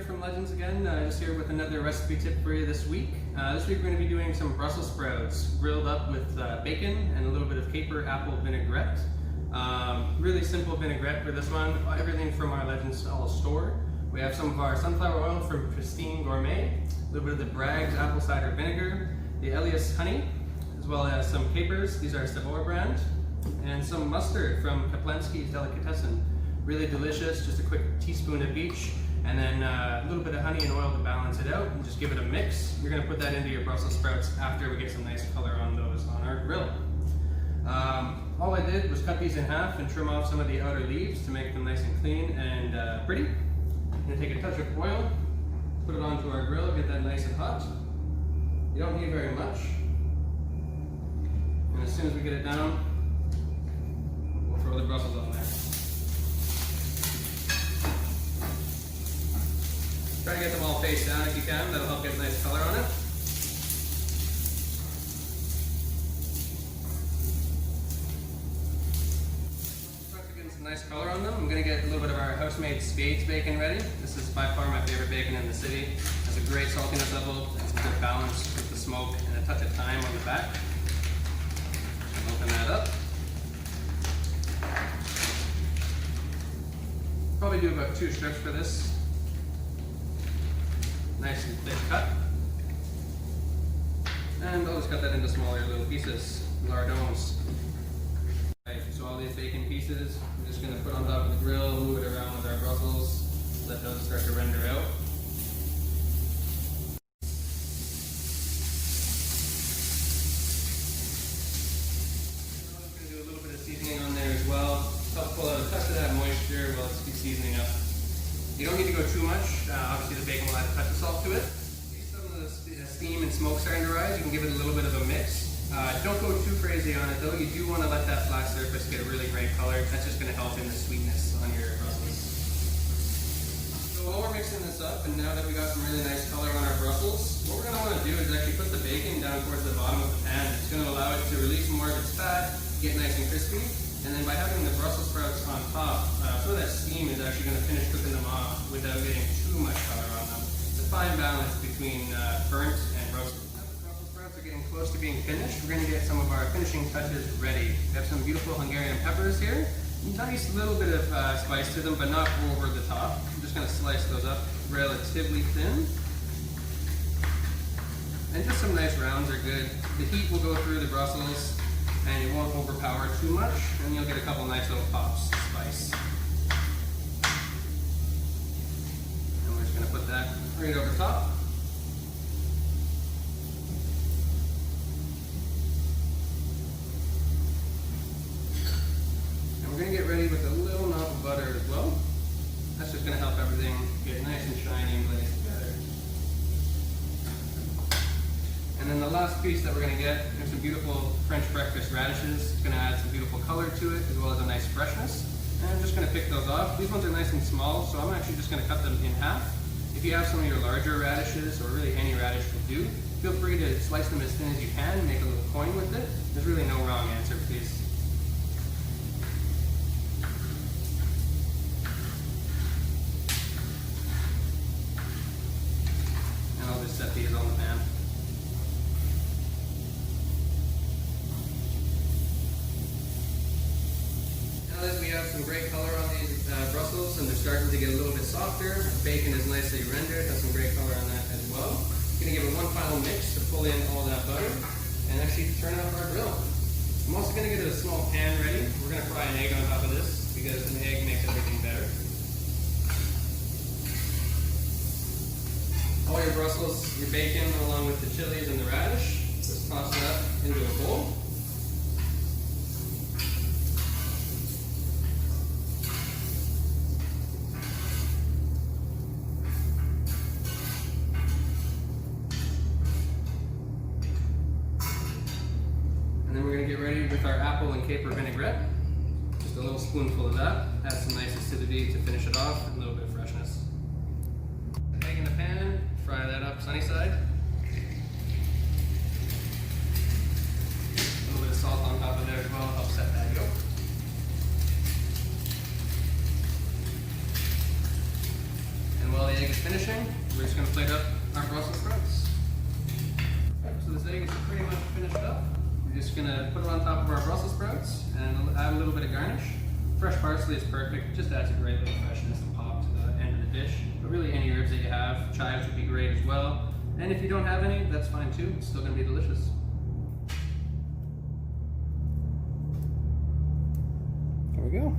from Legends again, just here with another recipe tip for you this week. This week we're going to be doing some Brussels sprouts grilled up with bacon and a little bit of caper apple vinaigrette. Really simple vinaigrette for this one, everything from our Legends style store. We have some of our sunflower oil from Tristen Gourmet, a little bit of the Bragg's apple cider vinegar, the Elias honey, as well as some capers, these are Savoy brand, and some mustard from Kaplanski's Delicatessen. Really delicious, just a quick teaspoon of each, and then a little bit of honey and oil to balance it out, and just give it a mix. You're going to put that into your Brussels sprouts after we get some nice color on those on our grill. All I did was cut these in half and trim off some of the outer leaves to make them nice and clean and pretty. I'm going to take a touch of oil, put it onto our grill, get that nice and hot. You don't need very much. And as soon as we get it down, we'll throw the Brussels on there. Try to get them all face down if you can, that'll help get a nice color on it. Start to get some nice color on them. I'm going to get a little bit of our house-made Spades bacon ready. This is by far my favorite bacon in the city. It has a great saltiness level, it's a good balance with the smoke and a touch of thyme on the back. Open that up. Probably do about 2 strips for this. Nice and thick cut. And I'll just cut that into smaller little pieces, lardons. Right, so all these bacon pieces, I'm just going to put on top of the grill, move it around with our Brussels, let those start to render out. I'm just going to do a little bit of seasoning on there as well. Help pull out a touch of that moisture while it's seasoning up. You don't need to go too much. Obviously the bacon will add a touch of salt to it. See some of the steam and smoke starting to rise. You can give it a little bit of a mix. Don't go too crazy on it though. You do want to let that flat surface get a really great color. That's just going to help in the sweetness on your Brussels. So while we're mixing this up, and now that we got some really nice color on our Brussels, what we're going to want to do is actually put the bacon down towards the bottom of the pan. It's going to allow it to release more of its fat, get nice and crispy. And then by having the Brussels sprouts on top, some of that steam is actually going to finish cooking them off without getting too much color on them. It's a fine balance between burnt and roasted. Now the Brussels sprouts are getting close to being finished. We're going to get some of our finishing touches ready. We have some beautiful Hungarian peppers here. Nice little bit of spice to them, but not over the top. I'm just going to slice those up relatively thin. And just some nice rounds are good. The heat will go through the Brussels, and it won't overpower too much, and you'll get a couple nice little pops of spice. And we're just going to put that right over top. And we're going to get ready with a little knob of butter as well. That's just going to help everything get nice and shiny and glazed together. And then the last piece that we're going to get is some beautiful French breakfast radishes. It's going to add some beautiful color to it as well as a nice freshness. And I'm just going to pick those off. These ones are nice and small, so I'm actually just going to cut them in half. If you have some of your larger radishes, or really any radish will do, feel free to slice them as thin as you can, make a little coin with it. There's really no wrong answer, please. And I'll just set these on the pan. We have some great color on these Brussels, and they're starting to get a little bit softer. Bacon is nicely rendered, has some great color on that as well. I'm going to give it one final mix to pull in all that butter and actually turn off our grill. I'm also going to get a small pan ready. We're going to fry an egg on top of this because an egg makes everything better. All your Brussels, your bacon, along with the chilies and the radish, just toss it up into a bowl. And then we're going to get ready with our apple and caper vinaigrette. Just a little spoonful of that. Add some nice acidity to finish it off and a little bit of freshness. Egg in the pan, fry that up sunny side. A little bit of salt on top of there as well to help set that yolk. And while the egg is finishing, we're just going to plate up our Brussels sprouts. So this egg is pretty much finished up. We're just going to put it on top of our Brussels sprouts and add a little bit of garnish. Fresh parsley is perfect, just adds a great little freshness and pop to the end of the dish. But really any herbs that you have, chives would be great as well. And if you don't have any, that's fine too, it's still going to be delicious. There we go.